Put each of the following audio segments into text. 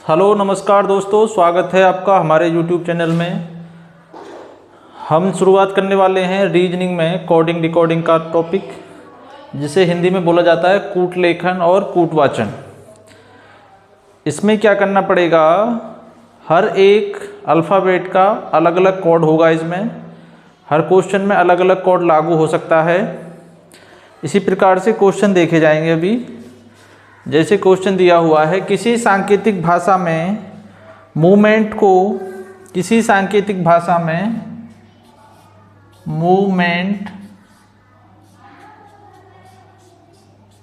Hello नमस्कार दोस्तों, स्वागत है आपका हमारे YouTube चैनल में। हम शुरुआत करने वाले हैं रीजनिंग में कोडिंग डिकोडिंग का टॉपिक, जिसे हिंदी में बोला जाता है कूट लेखन और कूटवाचन। इसमें क्या करना पड़ेगा, हर एक अल्फ़ाबेट का अलग अलग कोड होगा। इसमें हर क्वेश्चन में अलग अलग कोड लागू हो सकता है। इसी प्रकार से क्वेश्चन देखे जाएंगे अभी। जैसे क्वेश्चन दिया हुआ है, किसी सांकेतिक भाषा में मूवमेंट को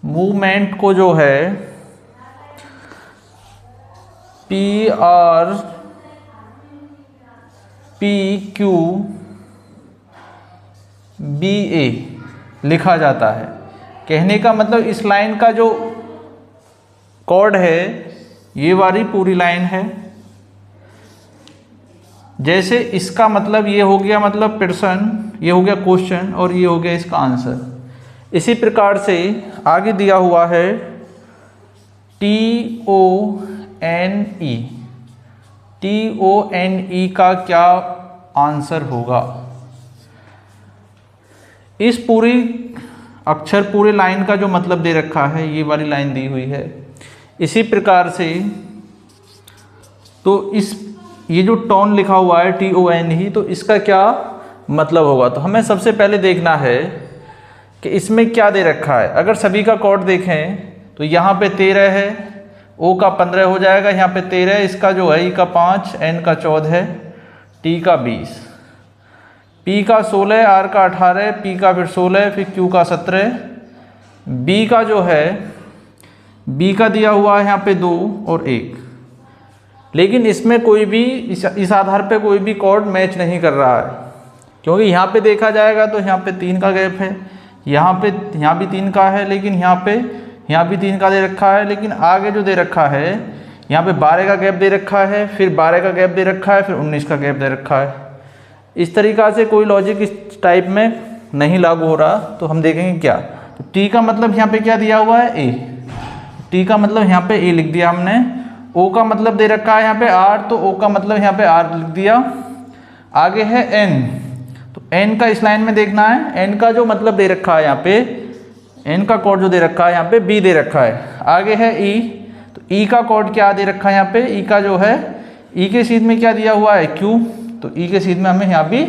मूवमेंट को जो है PRPQBA लिखा जाता है। कहने का मतलब इस लाइन का जो कोड है ये वाली पूरी लाइन है। जैसे इसका मतलब ये हो गया, मतलब पर्सन, ये हो गया क्वेश्चन और ये हो गया इसका आंसर। इसी प्रकार से आगे दिया हुआ है TONE का क्या आंसर होगा। इस पूरी अक्षर पूरे लाइन का जो मतलब दे रखा है, ये वाली लाइन दी हुई है। इसी प्रकार से तो ये जो टोन लिखा हुआ है TONE, तो इसका क्या मतलब होगा। तो हमें सबसे पहले देखना है कि इसमें क्या दे रखा है। अगर सभी का कोड देखें तो यहाँ पे 13 है, O का 15 हो जाएगा, यहाँ पे 13, इसका जो है E का 5, N का 14, T का 20, P का 16, R का 18, P का फिर 16, फिर Q का 17, B का जो है B का दिया हुआ है यहाँ पे 2 और 1। लेकिन इसमें कोई भी इस आधार पे कोई भी कोड मैच नहीं कर रहा है, क्योंकि यहाँ पे देखा जाएगा तो यहाँ पे 3 का गैप है, यहाँ भी 3 का है, लेकिन यहाँ भी 3 का दे रखा है। लेकिन आगे जो दे रखा है यहाँ पे 12 का गैप दे रखा है, फिर 12 का गैप दे रखा है, फिर 19 का गैप दे रखा है। इस तरीक़ा से कोई लॉजिक इस टाइप में नहीं लागू हो रहा। तो हम देखेंगे क्या। तो टी का मतलब यहाँ पे क्या दिया हुआ है, ए। टी का मतलब यहाँ पे ए लिख दिया हमने। ओ का मतलब दे रखा है यहाँ पे आर, तो ओ का मतलब यहाँ पे आर लिख दिया। आगे है एन, तो एन का इस लाइन में देखना है। एन का जो मतलब दे रखा है यहाँ पे, एन का कोड जो दे रखा है यहाँ पे बी दे रखा है। आगे है ई, तो ई का कोड क्या दे रखा है यहाँ पे, ई का जो है ई के सीध में क्या दिया हुआ है, क्यू, तो ई के सीध में हमें यहाँ भी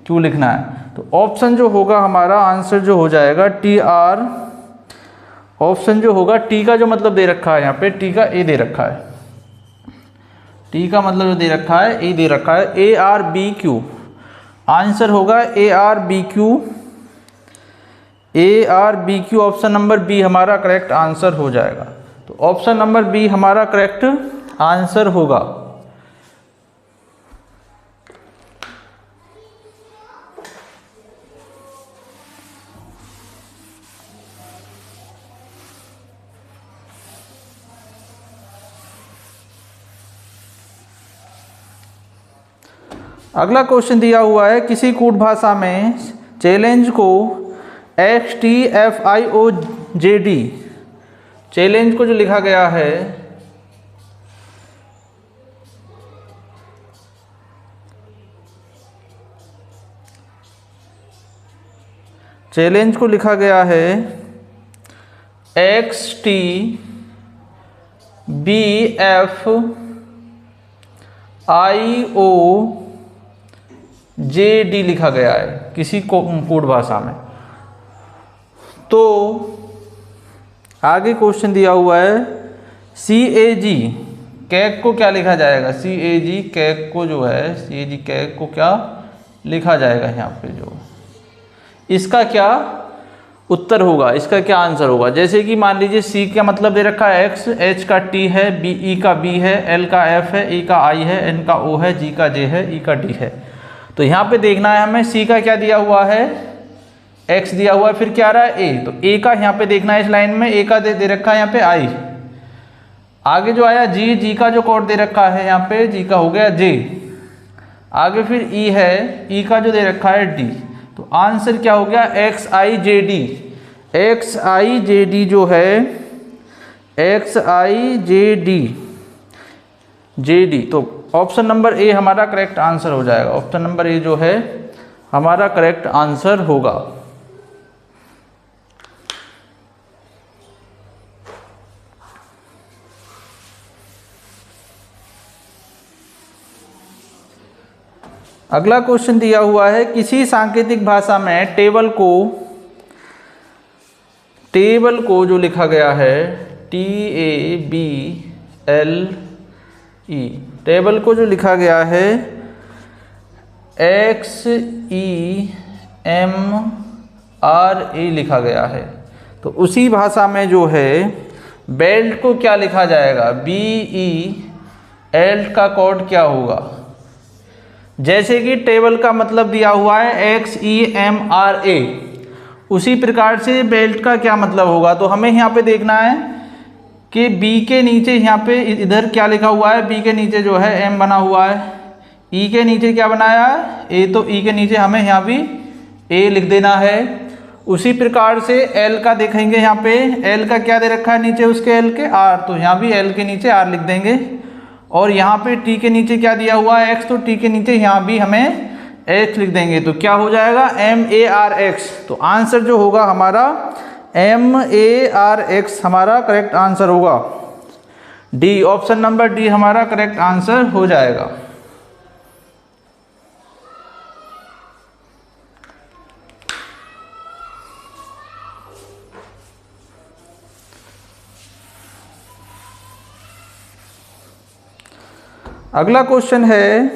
क्यू लिखना है। तो ऑप्शन जो होगा हमारा आंसर जो हो जाएगा TR। ऑप्शन जो होगा, टी का जो मतलब दे रखा है यहाँ पे, टी का ए दे रखा है, टी का मतलब जो दे रखा है ए दे रखा है, ARBQ। आंसर होगा ARBQ। ऑप्शन नंबर बी हमारा करेक्ट आंसर हो जाएगा। तो ऑप्शन नंबर बी हमारा करेक्ट आंसर होगा। अगला क्वेश्चन दिया हुआ है, किसी कूट भाषा में चैलेंज को XTFIOJD, चैलेंज को जो लिखा गया है XTBFIOJD लिखा गया है किसी कोड भाषा में। तो आगे क्वेश्चन दिया हुआ है CAG, कैग को क्या लिखा जाएगा। CAG कैग को जो है, CAG कैग को क्या लिखा जाएगा यहाँ पे, जो इसका क्या उत्तर होगा, इसका क्या आंसर होगा। जैसे कि मान लीजिए C का मतलब दे रखा है X, H का T है, E का B है, L का F है, E का I है, N का O है, G का J है, E का D है। तो यहाँ पे देखना है हमें C का क्या दिया हुआ है, X दिया हुआ है, फिर क्या रहा है A, तो A का यहाँ पे देखना है। इस लाइन में A का दे रखा है यहाँ पे I। आगे जो आया G का जो कोड दे रखा है यहाँ पे, G का हो गया J। आगे फिर E है, E का जो दे रखा है D। तो आंसर क्या हो गया, XIJD। XIJD जो है, XIJD JD। तो ऑप्शन नंबर ए हमारा करेक्ट आंसर हो जाएगा। ऑप्शन नंबर ए जो है हमारा करेक्ट आंसर होगा। अगला क्वेश्चन दिया हुआ है, किसी सांकेतिक भाषा में टेबल को जो लिखा गया है TABLE, टेबल को जो लिखा गया है XEMRA लिखा गया है, तो उसी भाषा में जो है बेल्ट को क्या लिखा जाएगा, BELT का कोड क्या होगा। जैसे कि टेबल का मतलब दिया हुआ है XEMRA, उसी प्रकार से बेल्ट का क्या मतलब होगा। तो हमें यहाँ पे देखना है कि बी के नीचे यहाँ पे इधर क्या लिखा हुआ है, बी के नीचे जो है एम बना हुआ है, ई के नीचे क्या बनाया है ए, तो ई के नीचे हमें यहाँ भी ए लिख देना है। उसी प्रकार से एल का देखेंगे, यहाँ पे एल का क्या दे रखा है नीचे उसके एल के आर, तो यहाँ भी एल के नीचे आर लिख देंगे। और यहाँ पे टी के नीचे क्या दिया हुआ है एक्स, तो टी के नीचे यहाँ भी हमें एक्स लिख देंगे, तो क्या हो जाएगा MARX। तो आंसर जो होगा हमारा MARX हमारा करेक्ट आंसर होगा। डी, ऑप्शन नंबर डी हमारा करेक्ट आंसर हो जाएगा। अगला क्वेश्चन है,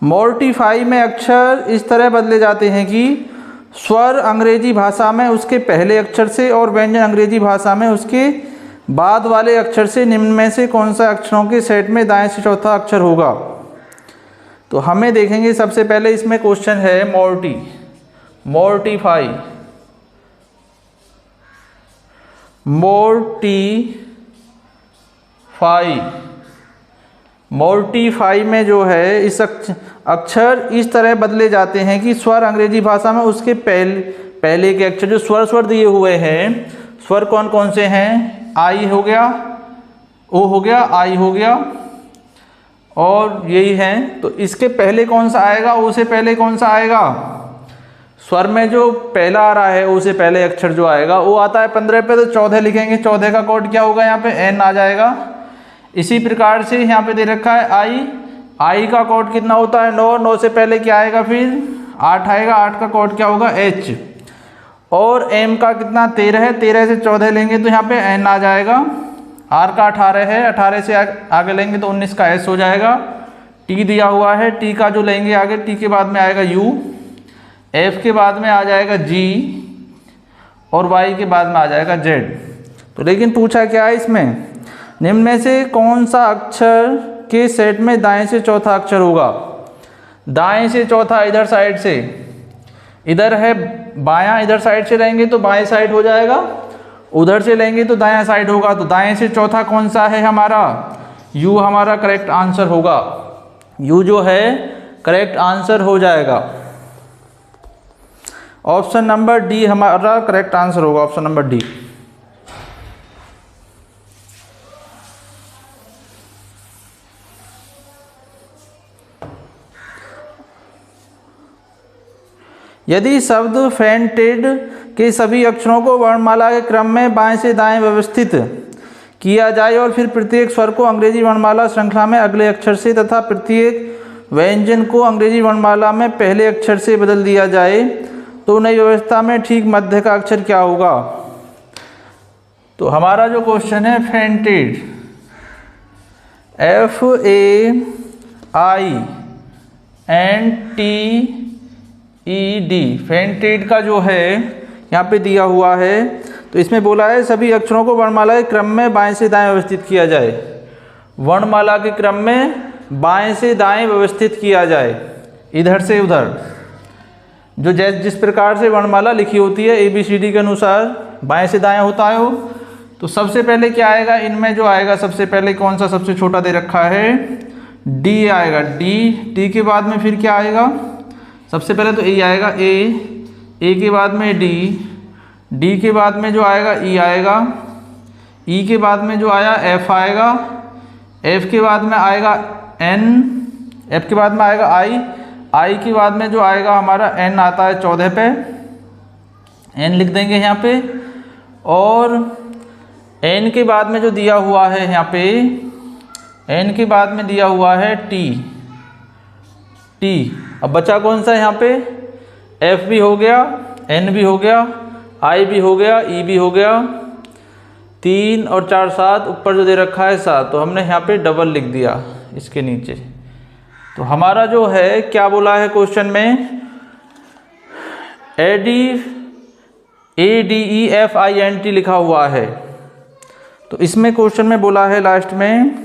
मोर्टिफाई में अक्षर इस तरह बदले जाते हैं कि स्वर अंग्रेजी भाषा में उसके पहले अक्षर से और व्यंजन अंग्रेजी भाषा में उसके बाद वाले अक्षर से निम्न में से कौन सा अक्षरों के सेट में दाएं से चौथा अक्षर होगा। तो हमें देखेंगे सबसे पहले इसमें क्वेश्चन है मोर्टिफाई में जो है इस अक्षर इस तरह बदले जाते हैं कि स्वर अंग्रेजी भाषा में उसके पहले के अक्षर, जो स्वर दिए हुए हैं, स्वर कौन कौन से हैं, आई हो गया, ओ हो गया, आई हो गया और यही हैं। तो इसके पहले कौन सा आएगा, ओ से पहले कौन सा आएगा, स्वर में जो पहला आ रहा है ओ से पहले अक्षर जो आएगा वो आता है 15 पे, तो 14 लिखेंगे, 14 का कोड क्या होगा, यहाँ पे एन आ जाएगा। इसी प्रकार से यहाँ पे दे रखा है आई का कोड कितना होता है 9 से पहले क्या आएगा, फिर 8 आएगा, 8 का कोड क्या होगा एच। और एम का कितना 13 है, 13 से 14 लेंगे तो यहाँ पे एन आ जाएगा। आर का 18 है, 18 से आगे लेंगे तो 19 का एस हो जाएगा। टी दिया हुआ है, टी का जो लेंगे आगे, टी के बाद में आएगा यू, एफ के बाद में आ जाएगा जी और वाई के बाद में आ जाएगा जेड। तो लेकिन पूछा क्या है इसमें, निम्न में से कौन सा अक्षर के सेट में दाएं से चौथा अक्षर होगा। दाएं से चौथा इधर साइड से, इधर है बायां, इधर साइड से लेंगे तो बाएं साइड हो जाएगा, उधर से लेंगे तो दायां साइड होगा। तो दाएं से चौथा कौन सा है हमारा, यू हमारा करेक्ट आंसर होगा। यू जो है करेक्ट आंसर हो जाएगा। ऑप्शन नंबर डी हमारा करेक्ट आंसर होगा, ऑप्शन नंबर डी। यदि शब्द फेंटेड के सभी अक्षरों को वर्णमाला के क्रम में बाएं से दाएं व्यवस्थित किया जाए और फिर प्रत्येक स्वर को अंग्रेजी वर्णमाला श्रृंखला में अगले अक्षर से तथा प्रत्येक व्यंजन को अंग्रेजी वर्णमाला में पहले अक्षर से बदल दिया जाए तो नई व्यवस्था में ठीक मध्य का अक्षर क्या होगा। तो हमारा जो क्वेश्चन है फेंटेड, FAINTED, फेंटेड का जो है यहाँ पे दिया हुआ है, तो इसमें बोला है सभी अक्षरों को वर्णमाला के क्रम में बाएं से दाएं व्यवस्थित किया जाए। वर्णमाला के क्रम में बाएं से दाएं व्यवस्थित किया जाए, इधर से उधर, जो जिस प्रकार से वर्णमाला लिखी होती है ABCD के अनुसार बाएं से दाएं होता है वो। तो सबसे पहले क्या आएगा, इनमें जो आएगा सबसे पहले कौन सा सबसे छोटा दे रखा है, D आएगा, D के बाद में फिर क्या आएगा, सबसे पहले तो A आएगा, A के बाद में D के बाद में जो आएगा E आएगा, E के बाद में जो आया F आएगा, एफ के बाद में आएगा एन, एफ के बाद में आएगा आई, आई के बाद में जो आएगा हमारा एन आता है 14 पे, एन लिख देंगे यहाँ पे। और एन के बाद में जो दिया हुआ है यहाँ पे, एन के बाद में दिया हुआ है टी, टी। अब बचा कौन सा यहाँ पे, एफ भी हो गया, एन भी हो गया, आई भी हो गया, ई भी हो गया। 3 और 4 7, ऊपर जो दे रखा है 7, तो हमने यहाँ पे डबल लिख दिया इसके नीचे। तो हमारा जो है क्या बोला है क्वेश्चन में, ADEFINT लिखा हुआ है। तो इसमें क्वेश्चन में बोला है लास्ट में,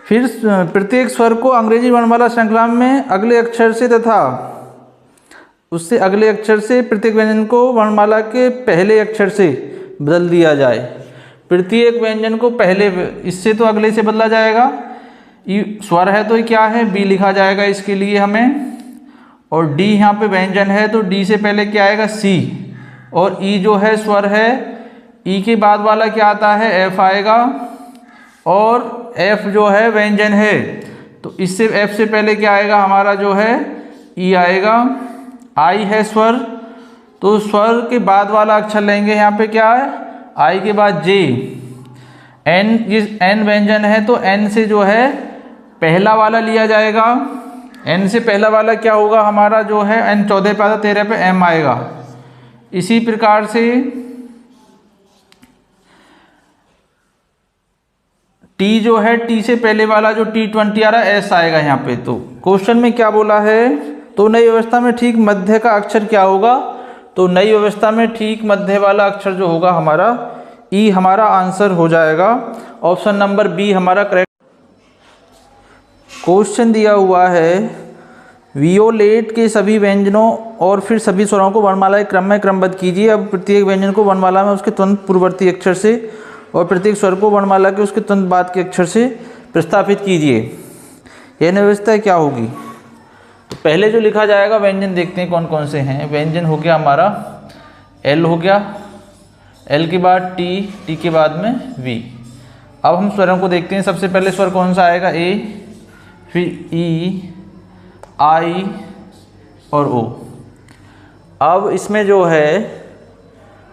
फिर प्रत्येक स्वर को अंग्रेजी वर्णमाला श्रृंखला में अगले अक्षर से तथा उससे अगले अक्षर से प्रत्येक व्यंजन को वर्णमाला के पहले अक्षर से बदल दिया जाए। प्रत्येक व्यंजन को पहले, इससे तो अगले से बदला जाएगा। स्वर है तो क्या है, बी लिखा जाएगा इसके लिए हमें। और डी यहाँ पे व्यंजन है तो डी से पहले क्या आएगा, सी। और ई जो है स्वर है, ई के बाद वाला क्या आता है, एफ आएगा। और एफ जो है व्यंजन है तो इससे एफ से पहले क्या आएगा हमारा जो है, ई आएगा। आई है स्वर, तो स्वर के बाद वाला अक्षर लेंगे यहाँ पे क्या है, आई के बाद जे। एन, ये एन व्यंजन है तो एन से जो है पहला वाला लिया जाएगा। एन से पहला वाला क्या होगा हमारा जो है, एन 14 पे आता, 13 पे एम आएगा। इसी प्रकार से टी जो है, टी से पहले वाला जो T20 आ रहा है, एस आएगा यहाँ पे। तो क्वेश्चन में क्या बोला है, तो नई व्यवस्था में ठीक मध्य का अक्षर क्या होगा, तो नई व्यवस्था में ठीक मध्य वाला अक्षर जो होगा हमारा ई हमारा आंसर हो जाएगा। ऑप्शन नंबर बी हमारा करेक्ट। क्वेश्चन दिया हुआ है, वियोलेट के सभी व्यंजनों और फिर सभी स्वरों को वर्णमाला के क्रम में क्रमबद्ध कीजिए। अब प्रत्येक व्यंजन को वर्णमाला में उसके तुरंत पूर्ववर्ती अक्षर से और प्रत्येक स्वर को वर्णमाला के उसके तुरंत बाद के अक्षर से प्रतिस्थापित कीजिए। यह व्यवस्था क्या होगी, तो पहले जो लिखा जाएगा व्यंजन देखते हैं कौन कौन से हैं। व्यंजन हो गया हमारा एल हो गया, एल के बाद टी, टी के बाद में वी। अब हम स्वरों को देखते हैं। सबसे पहले स्वर कौन सा आएगा, ए, फिर ई, आई और ओ। अब इसमें जो है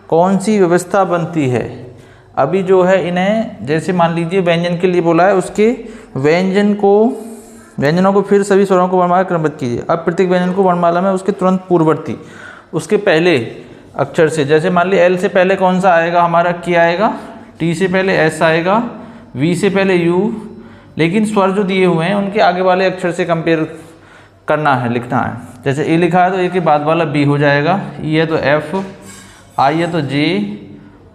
कौन सी व्यवस्था बनती है, अभी जो है इन्हें जैसे मान लीजिए व्यंजन के लिए बोला है, उसके व्यंजनों को फिर सभी स्वरों को वर्णमाला क्रमबद्ध कीजिए। अब प्रत्येक व्यंजन को वर्णमाला में उसके तुरंत पूर्ववर्ती उसके पहले अक्षर से, जैसे मान लीजिए एल से पहले कौन सा आएगा हमारा, के आएगा, टी से पहले एस आएगा, वी से पहले यू। लेकिन स्वर जो दिए हुए हैं उनके आगे वाले अक्षर से कंपेयर करना है, लिखना है। जैसे ए लिखा है तो ए के बाद वाला बी हो जाएगा, ई है तो एफ, आई है तो जे,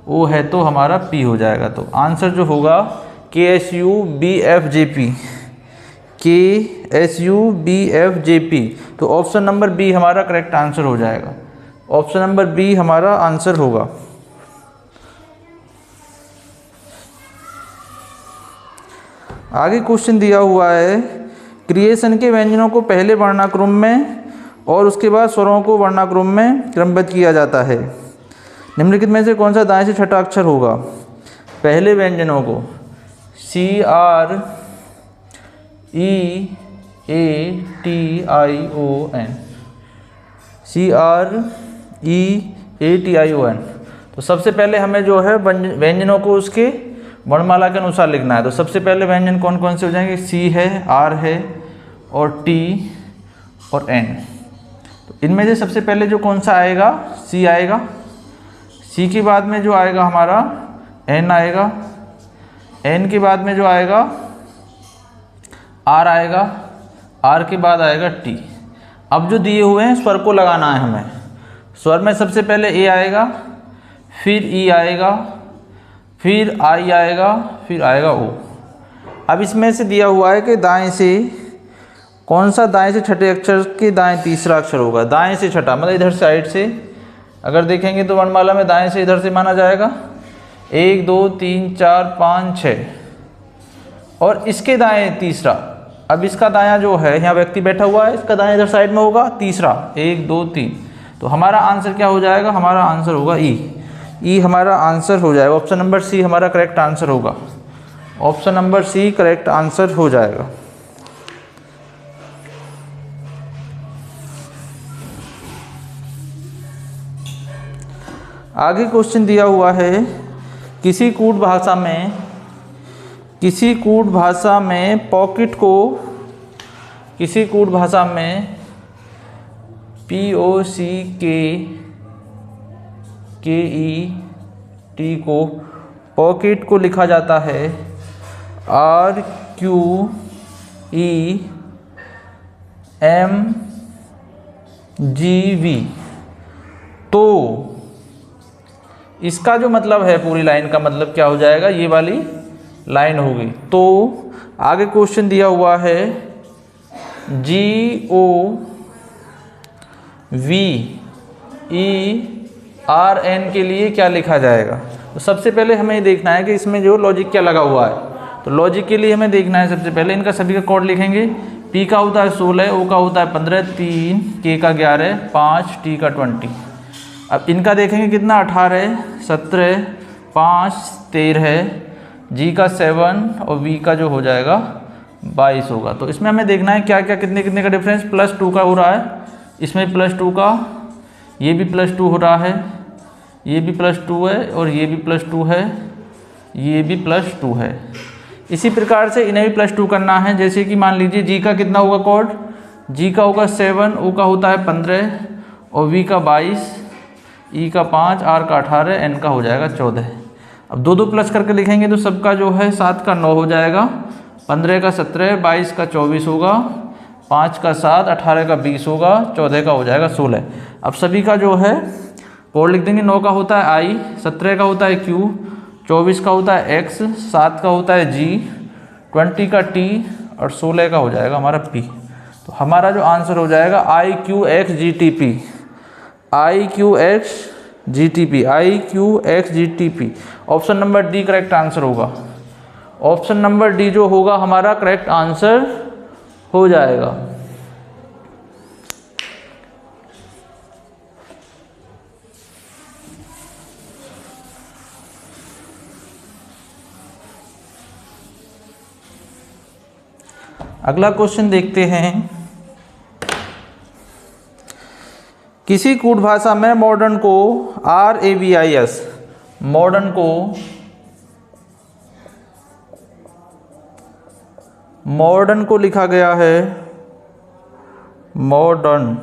ओ है तो हमारा पी हो जाएगा। तो आंसर जो होगा KSUBFJP, KSUBFJP। तो ऑप्शन नंबर बी हमारा करेक्ट आंसर हो जाएगा। ऑप्शन नंबर बी हमारा आंसर होगा। आगे क्वेश्चन दिया हुआ है, क्रिएशन के व्यंजनों को पहले वर्णाक्रम में और उसके बाद स्वरों को वर्णाक्रम में क्रमबद्ध किया जाता है। निम्नलिखित में से कौन सा दाएं से छठा अक्षर होगा। पहले व्यंजनों को CREATION, CREATION। तो सबसे पहले हमें जो है व्यंजनों को उसके वर्णमाला के अनुसार लिखना है। तो सबसे पहले व्यंजन कौन कौन से हो जाएंगे, C है, R है और T और N। तो इनमें से सबसे पहले जो कौन सा आएगा, C आएगा। C के बाद में जो आएगा हमारा N आएगा, N के बाद में जो आएगा R आएगा, R के बाद आएगा T। अब जो दिए हुए हैं स्वर को लगाना है हमें। स्वर में सबसे पहले A आएगा, फिर E आएगा, फिर I आएगा, फिर आएगा O। अब इसमें से दिया हुआ है कि दाएं से कौन सा, दाएं से छठे अक्षर के दाएं तीसरा अक्षर होगा। दाएं से छठा मतलब इधर साइड से अगर देखेंगे तो वर्णमाला में दाएं से इधर से माना जाएगा 1 2 3 4 5 6 और इसके दाएं तीसरा। अब इसका दायां जो है, यहाँ व्यक्ति बैठा हुआ है, इसका दायां इधर साइड में होगा तीसरा 1 2 3। तो हमारा आंसर क्या हो जाएगा, हमारा आंसर होगा ई हमारा आंसर हो जाएगा। ऑप्शन नंबर सी हमारा करेक्ट आंसर होगा। Option number C correct answer हो जाएगा। आगे क्वेश्चन दिया हुआ है, किसी कूट भाषा में पॉकेट को, किसी कूट भाषा में POCKET को पॉकेट को लिखा जाता है RQEMGV। तो इसका जो मतलब है, पूरी लाइन का मतलब क्या हो जाएगा, ये वाली लाइन होगी। तो आगे क्वेश्चन दिया हुआ है GOVERN के लिए क्या लिखा जाएगा। तो सबसे पहले हमें ये देखना है कि इसमें जो लॉजिक क्या लगा हुआ है। तो लॉजिक के लिए हमें देखना है, सबसे पहले इनका सभी का कोड लिखेंगे। P का होता है 16, O का होता है 15, 3, K का 11, 5, T का 20। अब इनका देखेंगे कितना, 18, 17, 5, 13, G का 7 और V का जो हो जाएगा 22 होगा। तो इसमें हमें देखना है क्या क्या कितने कितने का डिफरेंस, +2 का हो रहा है, इसमें +2 का, ये भी +2 हो रहा है, ये भी +2 है और ये भी +2 है, ये भी +2 है। इसी प्रकार से इन्हें भी +2 करना है। जैसे कि मान लीजिए G का कितना होगा कोड, G का होगा 7, O का होता है 15 और V का 22, E का 5, R का 18, N का हो जाएगा 14। अब दो दो प्लस करके लिखेंगे तो सबका जो है 7 का 9 हो जाएगा, 15 का 17, 22 का 24 होगा, 5 का 7, 18 का 20 होगा, 14 का हो जाएगा 16। अब सभी का जो है कोड लिख देंगे। 9 का होता है I, 17 का होता है Q, 24 का होता है X, 7 का होता है G, 20 का T और 16 का हो जाएगा हमारा P। तो हमारा जो आंसर हो जाएगा IQXGTP, IQXGTP। Option number D correct answer होगा। ऑप्शन नंबर डी जो होगा हमारा करेक्ट आंसर हो जाएगा। अगला क्वेश्चन देखते हैं। किसी कूट भाषा में मॉडर्न को RAVIS, मॉडर्न को लिखा गया है मॉडर्न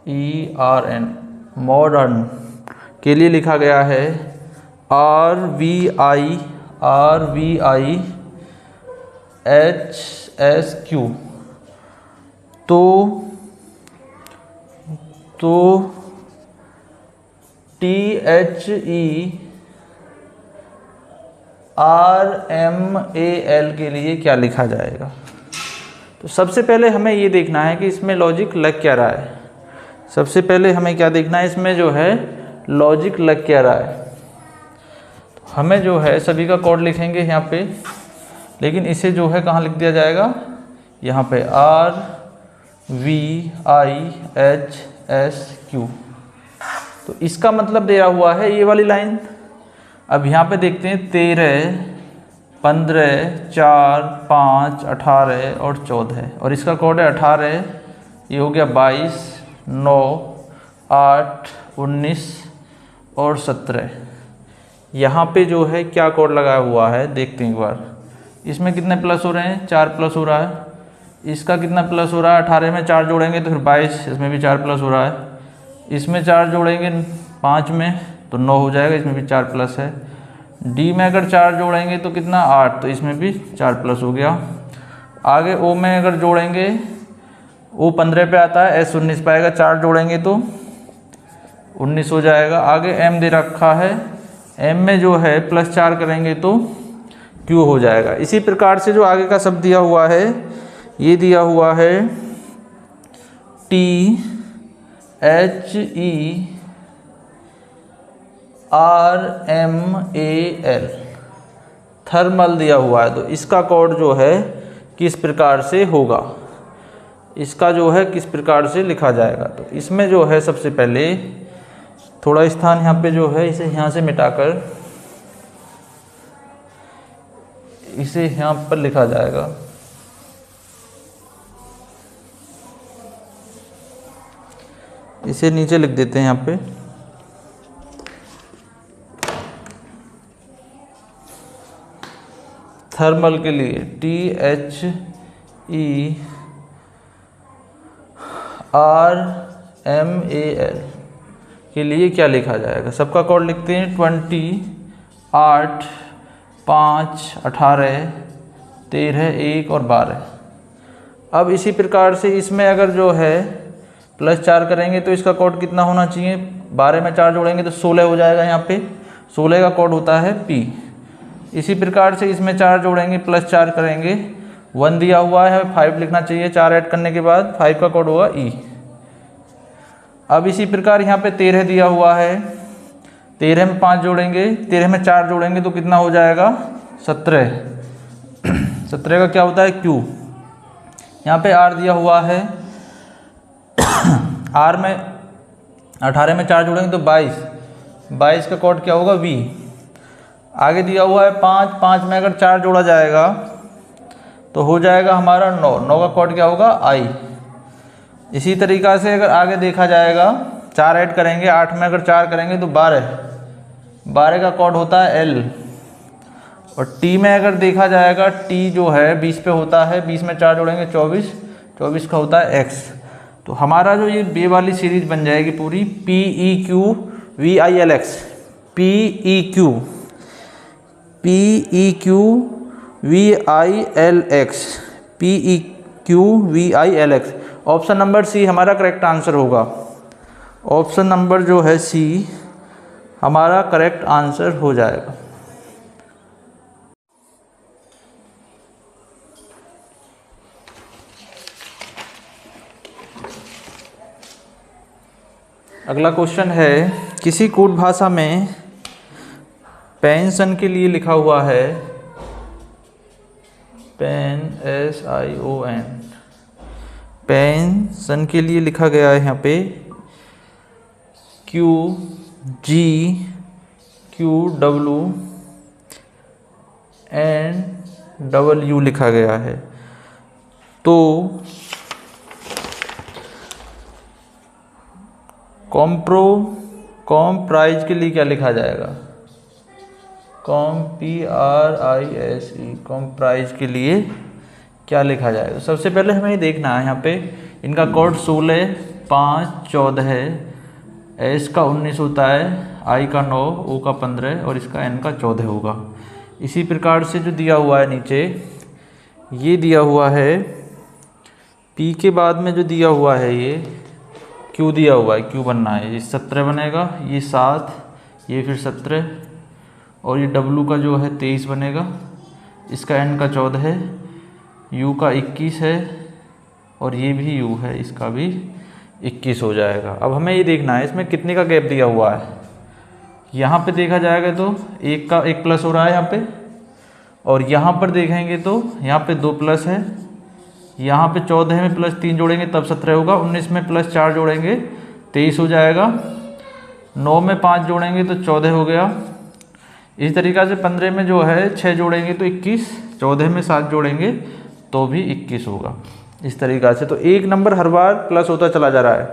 ERN मॉडर्न के लिए लिखा गया है RVIHSQ। तो THERMAL के लिए क्या लिखा जाएगा। तो सबसे पहले हमें ये देखना है कि इसमें लॉजिक लग क्या रहा है। सबसे पहले हमें क्या देखना है, इसमें जो है लॉजिक लग क्या रहा है। तो हमें जो है सभी का कोड लिखेंगे यहाँ पे, लेकिन इसे जो है कहाँ लिख दिया जाएगा, यहाँ पे RVIHSQ। तो इसका मतलब दिया हुआ है ये वाली लाइन। अब यहाँ पे देखते हैं 13, 15, 4, 5, 18 और 14 और इसका कोड है 18, ये हो गया 22, 9, 8, 19 और 17। यहाँ पे जो है क्या कोड लगाया हुआ है देखते हैं एक बार। इसमें कितने प्लस हो रहे हैं, 4 प्लस हो रहा है। इसका कितना प्लस हो रहा है, 18 में 4 जोड़ेंगे तो फिर 22, इसमें भी 4 प्लस हो रहा है। इसमें 4 जोड़ेंगे 5 में तो 9 हो जाएगा, इसमें भी 4 प्लस है। डी में अगर 4 जोड़ेंगे तो कितना 8, तो इसमें भी 4 प्लस हो गया। आगे ओ में अगर जोड़ेंगे, ओ 15 पे आता है, एस 19 पे आएगा, 4 जोड़ेंगे तो 19 हो जाएगा। आगे एम दे रखा है, एम में जो है +4 करेंगे तो क्यू हो जाएगा। इसी प्रकार से जो आगे का शब्द दिया हुआ है, ये दिया हुआ है THERMAL, थर्मल दिया हुआ है। तो इसका कोड जो है किस प्रकार से होगा, इसका जो है किस प्रकार से लिखा जाएगा। तो इसमें जो है सबसे पहले थोड़ा स्थान यहाँ पे जो है इसे यहाँ से मिटाकर इसे यहाँ पर लिखा जाएगा। इसे नीचे लिख देते हैं यहाँ पे। थर्मल के लिए THERMAL के लिए क्या लिखा जाएगा। सबका कोड लिखते हैं 20 8 5 18 13 1 और 12। अब इसी प्रकार से इसमें अगर जो है +4 करेंगे तो इसका कोड कितना होना चाहिए। 12 में 4 जोड़ेंगे तो 16 हो जाएगा। यहाँ पे 16 का कोड होता है P। इसी प्रकार से इसमें 4 जोड़ेंगे +4 करेंगे 1 दिया हुआ है 5 लिखना चाहिए। 4 ऐड करने के बाद 5 का कोड होगा E। अब इसी प्रकार यहाँ पे 13 दिया हुआ है। 13 में 5 जोड़ेंगे 13 में 4 जोड़ेंगे तो कितना हो जाएगा 17। 17 का क्या होता है Q। यहाँ पे R दिया हुआ है। R में 18 में 4 जोड़ेंगे तो 22। 22 का कोड क्या होगा V। आगे दिया हुआ है 5 5 में अगर 4 जोड़ा जाएगा तो हो जाएगा हमारा 9। 9 का कोड क्या होगा I। इसी तरीक़ा से अगर आगे देखा जाएगा 4 ऐड करेंगे 8 में अगर 4 करेंगे तो 12। 12 का कोड होता है L। और T में अगर देखा जाएगा T जो है 20 पे होता है। 20 में 4 जोड़ेंगे 24। 24 का होता है X। तो हमारा जो ये वाली सीरीज बन जाएगी पूरी PEQ VILX PEQ VILX। Option number C हमारा करेक्ट आंसर होगा। ऑप्शन नंबर जो है सी हमारा करेक्ट आंसर हो जाएगा। अगला क्वेश्चन है किसी कूट भाषा में पेंशन के लिए लिखा हुआ है PENSION। पेंशन के लिए लिखा गया है यहाँ पे QGQWNW लिखा गया है। तो कॉम्प्राइज के लिए क्या लिखा जाएगा। कॉम्प्राइज के लिए क्या लिखा जाएगा। तो सबसे पहले हमें ये देखना है यहाँ पे इनका कोड 16 5 14 है। S का 19 होता है, I का 9, O का 15 और इसका N का 14 होगा। इसी प्रकार से जो दिया हुआ है नीचे ये दिया हुआ है P के बाद में जो दिया हुआ है ये Q दिया हुआ है। Q बनना है ये 17 बनेगा, ये 7, ये फिर 17 और ये W का जो है 23 बनेगा। इसका N का 14 है, U का 21 है और ये भी U है, इसका भी 21 हो जाएगा। अब हमें ये देखना है इसमें कितने का गैप दिया हुआ है। यहाँ पे देखा जाएगा तो एक का 1 प्लस हो रहा है यहाँ पे, और यहाँ पर देखेंगे तो यहाँ पे 2 प्लस है। यहाँ पे 14 में +3 जोड़ेंगे तब 17 होगा। 19 में +4 जोड़ेंगे 23 हो जाएगा। 9 में 5 जोड़ेंगे तो 14 हो गया। इस तरीक़ा से 15 में जो है 6 जोड़ेंगे तो 21, 14 में 7 जोड़ेंगे तो भी 21 होगा। इस तरीक़ा से तो एक नंबर हर बार प्लस होता चला जा रहा है।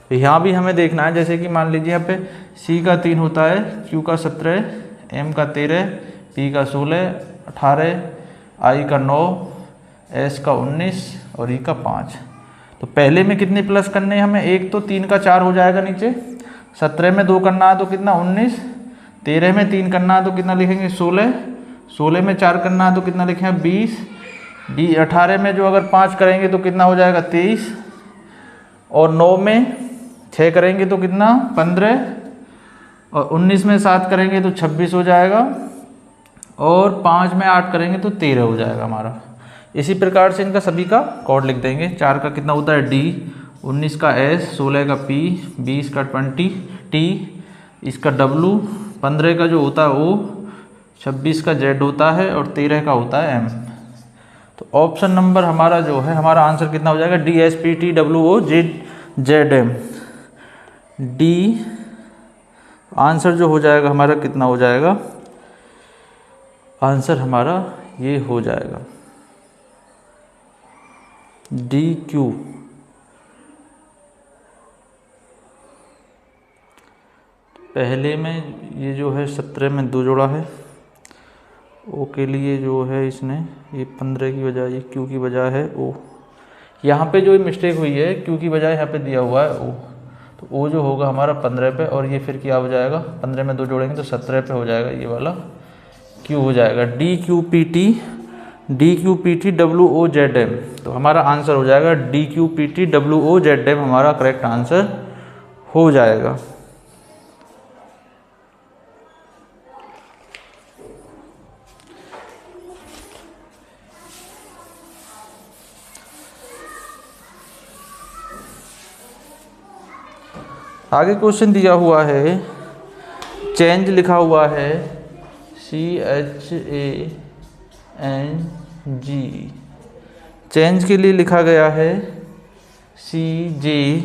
तो यहाँ भी हमें देखना है, जैसे कि मान लीजिए यहाँ पे C का 3 होता है, Q का 17, M का 13, P का 16, 18, I का 9, S का 19 और E का 5। तो पहले में कितने प्लस करने हैं हमें, एक तो 3 का 4 हो जाएगा नीचे। 17 में 2 करना है तो कितना 19, 13 में 3 करना है तो कितना लिखेंगे 16, 16 में 4 करना है तो कितना लिखेंगे 20, 18 में जो अगर 5 करेंगे तो कितना हो जाएगा 23, और 9 में 6 करेंगे तो कितना 15, और 19 में 7 करेंगे तो 26 हो जाएगा, और 5 में 8 करेंगे तो 13 हो जाएगा हमारा। इसी प्रकार से इनका सभी का कोड लिख देंगे। 4 का कितना होता है D, 19 का S, 16 का P, 20 का 20 T, इसका W, 15 का जो होता है O, 26 का Z होता है और 13 का होता है M। तो ऑप्शन नंबर हमारा जो है, हमारा आंसर कितना हो जाएगा, DSPTWOZZM। डी आंसर जो हो जाएगा हमारा कितना हो जाएगा, आंसर हमारा ये हो जाएगा DQ। पहले में ये जो है 17 में 2 जोड़ा है, ओ के लिए जो है इसने ये 15 की बजाय ये क्यू की बजाय है ओ। यहाँ पे जो मिस्टेक हुई है, क्यू की बजाय यहाँ पे दिया हुआ है ओ, तो ओ जो होगा हमारा 15 पे, और ये फिर क्या हो जाएगा, 15 में 2 जोड़ेंगे तो 17 पे हो जाएगा, ये वाला क्यू हो जाएगा DQPTWOZM। तो हमारा आंसर हो जाएगा DQPTWOZM, हमारा करेक्ट आंसर हो जाएगा। आगे क्वेश्चन दिया हुआ है, चेंज लिखा हुआ है CHANG, चेंज के लिए लिखा गया है CJEGIP।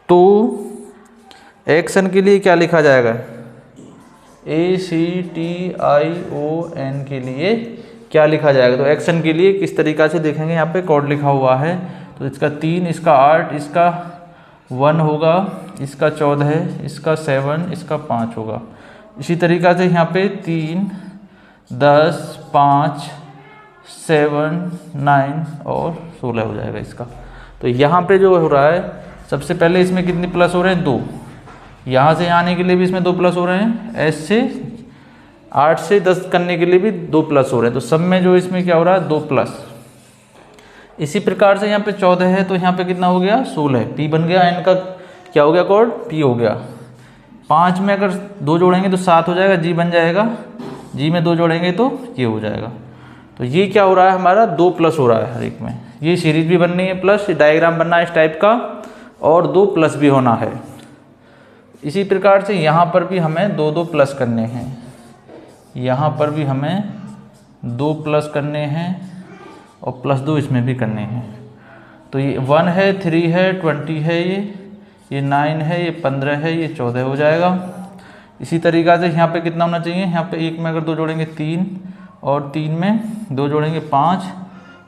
तो एक्शन के लिए क्या लिखा जाएगा, ACTION के लिए क्या लिखा जाएगा। तो एक्शन के लिए किस तरीक़ा से देखेंगे, यहाँ पे कोड लिखा हुआ है, तो इसका 3, इसका 8, इसका 1 होगा, इसका 14, इसका 7, इसका 5 होगा। इसी तरीक़ा से यहाँ पे 3, 10, 5, 7, 9 और 16 हो जाएगा इसका। तो यहाँ पे जो हो रहा है, सबसे पहले इसमें कितने प्लस हो रहे हैं, 2। यहाँ से यहाँ आने के लिए भी इसमें 2 प्लस हो रहे हैं, एस से 8 से 10 करने के लिए भी 2 प्लस हो रहे हैं। तो सब में जो इसमें क्या हो रहा है, 2 प्लस। इसी प्रकार से यहाँ पे 14 है, तो यहाँ पे कितना हो गया, 16, पी बन गया, एन का क्या हो गया कोड, पी हो गया। 5 में अगर 2 जोड़ेंगे तो 7 हो जाएगा, जी बन जाएगा, जी में 2 जोड़ेंगे तो ये हो जाएगा। तो ये क्या हो रहा है, हमारा 2 प्लस हो रहा है हर एक में। ये सीरीज भी बननी है प्लस, डायग्राम बनना है इस टाइप का, और 2 प्लस भी होना है। इसी प्रकार से यहाँ पर भी हमें 2 प्लस करने हैं, यहाँ पर भी हमें 2 प्लस करने हैं, और +2 इसमें भी करने हैं। तो ये 1 है, 3 है, 20 है, ये 9 है, ये 15 है, ये 14 हो जाएगा। इसी तरीक़ा से यहाँ पे कितना होना चाहिए, यहाँ पे 1 में अगर 2 जोड़ेंगे 3, और 3 में 2 जोड़ेंगे 5,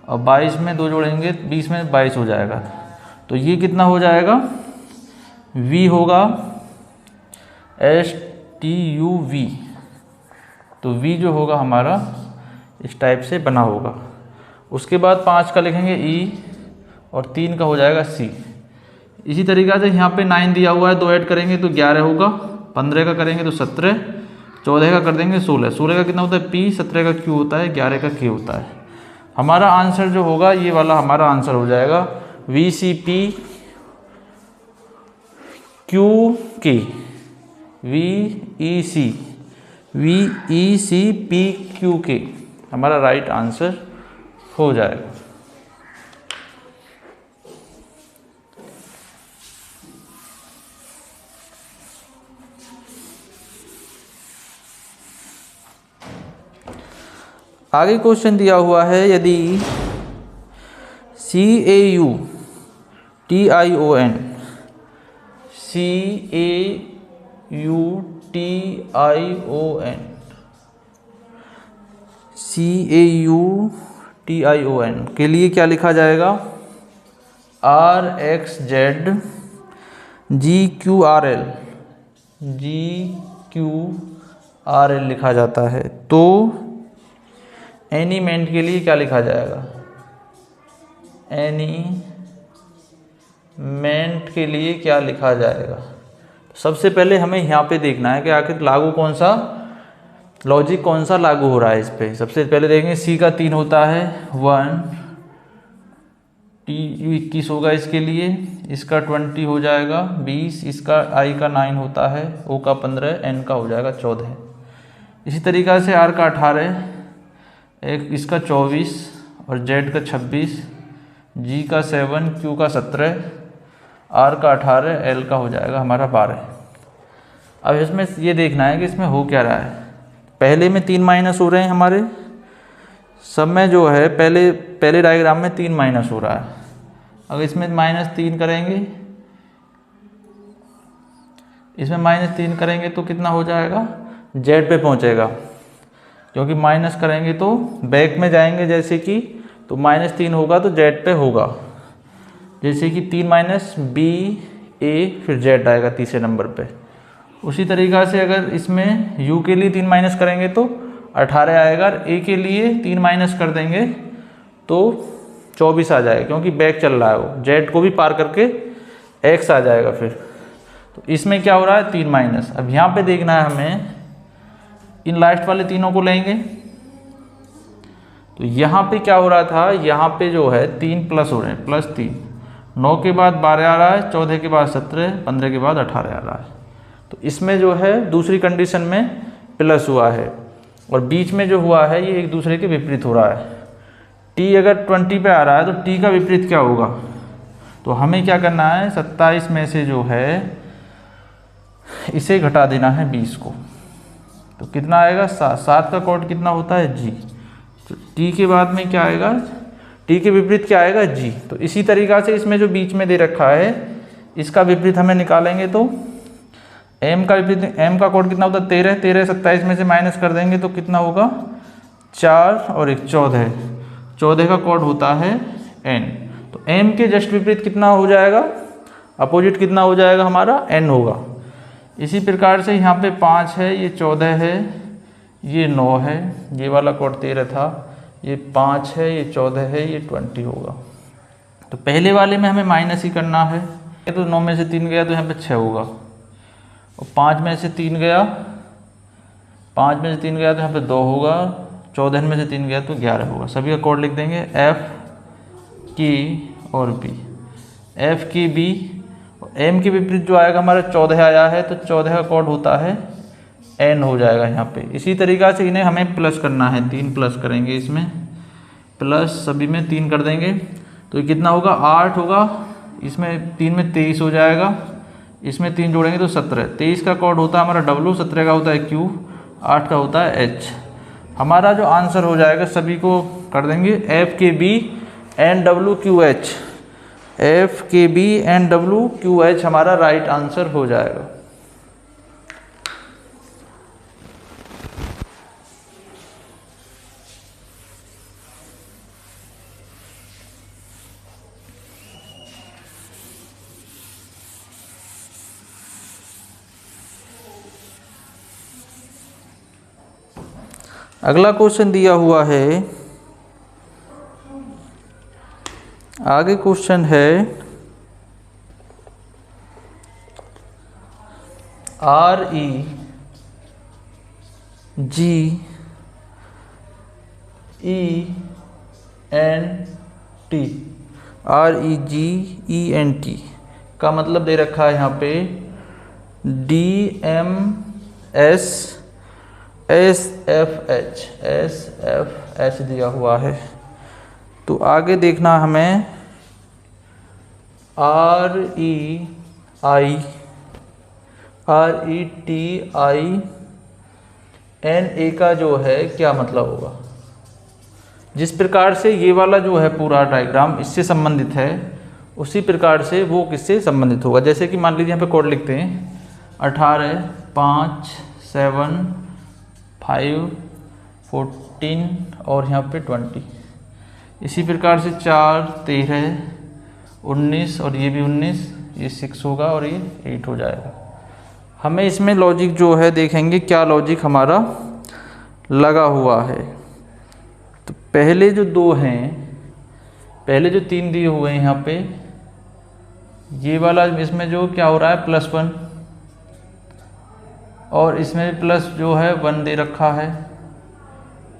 और 22 में 2 जोड़ेंगे 20 में 22 हो जाएगा। तो ये कितना हो जाएगा, V होगा, STUV। तो V जो होगा हमारा इस टाइप से बना होगा। उसके बाद 5 का लिखेंगे E, और 3 का हो जाएगा C। इसी तरीक़ा से यहाँ पे 9 दिया हुआ है, 2 ऐड करेंगे तो 11 होगा, 15 का करेंगे तो 17, 14 का कर देंगे 16, 16 का कितना होता है P, 17 का Q होता है, 11 का K होता है। हमारा आंसर जो होगा ये वाला हमारा आंसर हो जाएगा VCPQK, VECPQK हमारा राइट आंसर हो जाएगा। आगे क्वेश्चन दिया हुआ है, यदि CAUTION के लिए क्या लिखा जाएगा, RXZ GQRL लिखा जाता है। तो एनीमेंट के लिए क्या लिखा जाएगा, एनीमेंट के लिए क्या लिखा जाएगा। सबसे पहले हमें यहाँ पे देखना है कि आखिर लागू कौन सा, लॉजिक कौन सा लागू हो रहा है इस पे। सबसे पहले देखेंगे C का 3 होता है, 1, T 21 होगा इसके लिए, इसका 20 हो जाएगा 20, इसका I का 9 होता है, O का 15, N का हो जाएगा 14। इसी तरीक़ा से R का 18, एक इसका 24, और Z का 26, G का 7, Q का 17, R का 18, L का हो जाएगा हमारा 12। अब इसमें ये देखना है कि इसमें हो क्या रहा है। पहले में 3 माइनस हो रहे हैं हमारे, सब में जो है पहले डायग्राम में 3 माइनस हो रहा है। अगर इसमें -3 करेंगे, इसमें -3 करेंगे तो कितना हो जाएगा, जेड पे पहुंचेगा, क्योंकि माइनस करेंगे तो बैक में जाएंगे जैसे कि, तो -3 होगा तो जेड पे होगा, जैसे कि 3 माइनस बी ए फिर जेड आएगा तीसरे नंबर पे। उसी तरीक़ा से अगर इसमें यू के लिए 3 माइनस करेंगे तो 18 आएगा, ए के लिए 3 माइनस कर देंगे तो 24 आ जाएगा, क्योंकि बैक चल रहा है वो, जेड को भी पार करके एक्स आ जाएगा फिर। तो इसमें क्या हो रहा है, 3 माइनस। अब यहाँ पे देखना है हमें, इन लास्ट वाले तीनों को लेंगे तो यहाँ पे क्या हो रहा था, यहाँ पे जो है 3 प्लस हो रहे हैं, +3, 9 के बाद 12 आ रहा है, 14 के बाद 17, 15 के बाद 18 आ रहा है। तो इसमें जो है दूसरी कंडीशन में प्लस हुआ है, और बीच में जो हुआ है ये एक दूसरे के विपरीत हो रहा है। t अगर 20 पे आ रहा है तो t का विपरीत क्या होगा, तो हमें क्या करना है, 27 में से जो है इसे घटा देना है 20 को, तो कितना आएगा, 7 का कोड कितना होता है, g। तो t के बाद में क्या आएगा, t के विपरीत क्या आएगा, g। तो इसी तरीक़ा से इसमें जो बीच में दे रखा है इसका विपरीत हमें निकालेंगे तो m का विपरीत, m का कोड कितना होता है, 13, 13 27 में से माइनस कर देंगे तो कितना होगा, 4 और 1 14, 14 का कोड होता है n। तो m के जस्ट विपरीत कितना हो जाएगा, अपोजिट कितना हो जाएगा हमारा, n होगा। इसी प्रकार से यहाँ पे 5 है, ये 14 है, ये 9 है, ये वाला कोड 13 था, ये 5 है, ये 14 है, ये 20 होगा। तो पहले वाले में हमें माइनस ही करना है, तो 9 में से 3 गया तो यहाँ पे 6 होगा, और 5 में से 3 गया, 5 में से 3 गया तो यहाँ पे 2 होगा, 14 में से 3 गया तो 11 होगा। सभी का कोड लिख देंगे, एफ की और बी, एफ की बी। एम के विपरीत जो आएगा हमारा 14 आया है, तो 14 का कोड होता है एन हो जाएगा यहाँ पे। इसी तरीक़ा से इन्हें हमें प्लस करना है, 3 प्लस करेंगे, इसमें प्लस सभी में 3 कर देंगे तो ये कितना होगा, 8 होगा, इसमें 3 में 23 हो जाएगा, इसमें 3 जोड़ेंगे तो 17। 23 का कोड होता है हमारा W, 17 का होता है Q, 8 का होता है H। हमारा जो आंसर हो जाएगा सभी को कर देंगे, F K B N W Q H, F K B N W Q H हमारा राइट आंसर हो जाएगा। अगला क्वेश्चन दिया हुआ है, आगे क्वेश्चन है REGENT, REGENT का मतलब दे रखा है यहाँ पे DMS SFH दिया हुआ है। तो आगे देखना हमें RETINA का जो है क्या मतलब होगा। जिस प्रकार से ये वाला जो है पूरा डायग्राम इससे संबंधित है, उसी प्रकार से वो किससे संबंधित होगा। जैसे कि मान लीजिए यहाँ पे कोड लिखते हैं 18, 5, 7, 5, 14 और यहाँ पे 20। इसी प्रकार से 4, 13, 19 और ये भी 19, ये 6 होगा और ये 8 हो जाएगा। हमें इसमें लॉजिक जो है देखेंगे क्या लॉजिक हमारा लगा हुआ है। तो पहले जो 2 हैं, पहले जो 3 दिए हुए हैं यहाँ पे, ये वाला इसमें जो क्या हो रहा है +1 और इसमें प्लस जो है 1 दे रखा है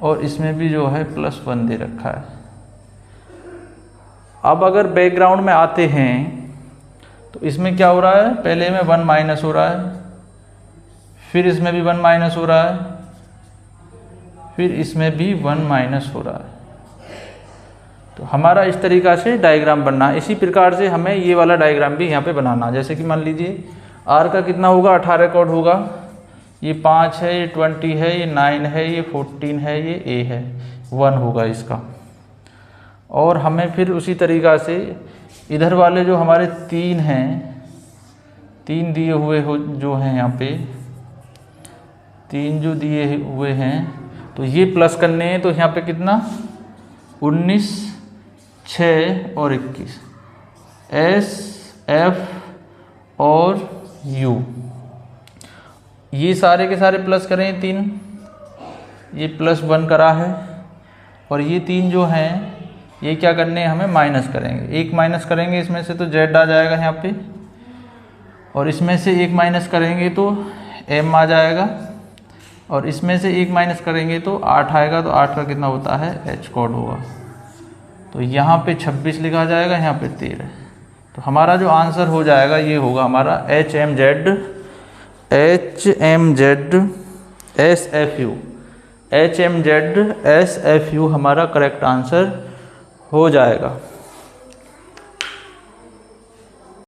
और इसमें भी जो है +1 दे रखा है। अब अगर बैकग्राउंड में आते हैं तो इसमें क्या हो रहा है, पहले में 1 माइनस हो रहा है, फिर इसमें भी 1 माइनस हो रहा है, फिर इसमें भी 1 माइनस हो रहा है। तो हमारा इस तरीक़ा से डायग्राम बनना है। इसी प्रकार से हमें ये वाला डायग्राम भी यहाँ पे बनाना है। जैसे कि मान लीजिए R का कितना होगा, 18 कोड होगा, ये 5 है, ये 20 है, ये 9 है, ये 14 है, ये A है, 1 होगा इसका। और हमें फिर उसी तरीक़ा से इधर वाले जो हमारे 3 हैं, 3 दिए हुए हो जो हैं यहाँ पे 3 जो दिए हुए हैं, तो ये प्लस करने हैं। तो यहाँ पे कितना 19, 6 और 21, S, F और U, ये सारे के सारे प्लस करें 3, ये +1 करा है। और ये 3 जो हैं ये क्या करने हैं, हमें माइनस करेंगे। एक माइनस करेंगे इसमें से तो Z आ जाएगा यहाँ पे, और इसमें से एक माइनस करेंगे तो M आ जाएगा, और इसमें से एक माइनस करेंगे तो 8 आएगा। तो 8 का कितना होता है, H कोड होगा। तो यहाँ पे 26 लिखा जाएगा, यहाँ पे 13। तो हमारा जो आंसर हो जाएगा ये होगा हमारा HMZ SFU, HMZ SFU हमारा करेक्ट आंसर हो जाएगा।